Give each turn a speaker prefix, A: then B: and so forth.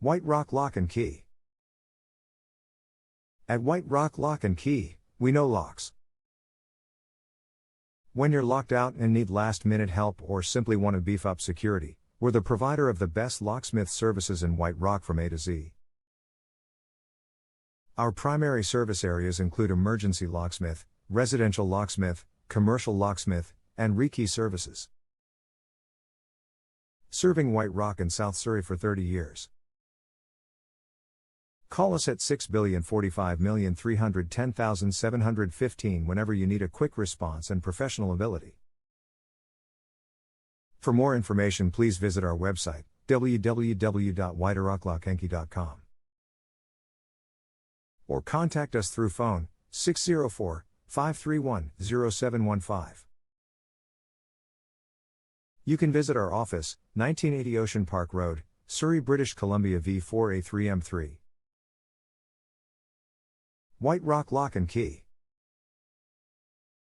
A: White Rock Lock and Key. At White Rock Lock and Key, we know locks. When you're locked out and need last-minute help or simply want to beef up security, we're the provider of the best locksmith services in White Rock from A to Z. Our primary service areas include emergency locksmith, residential locksmith, commercial locksmith, and rekey services. Serving White Rock and South Surrey for 30 years. Call us at 6,045,310,715 whenever you need a quick response and professional ability. For more information, please visit our website, www.whiterocklockandkey.com. Or contact us through phone, 604-531-0715. You can visit our office, 1980 Ocean Park Road, Surrey, British Columbia V4A3M3. White Rock Lock and Key.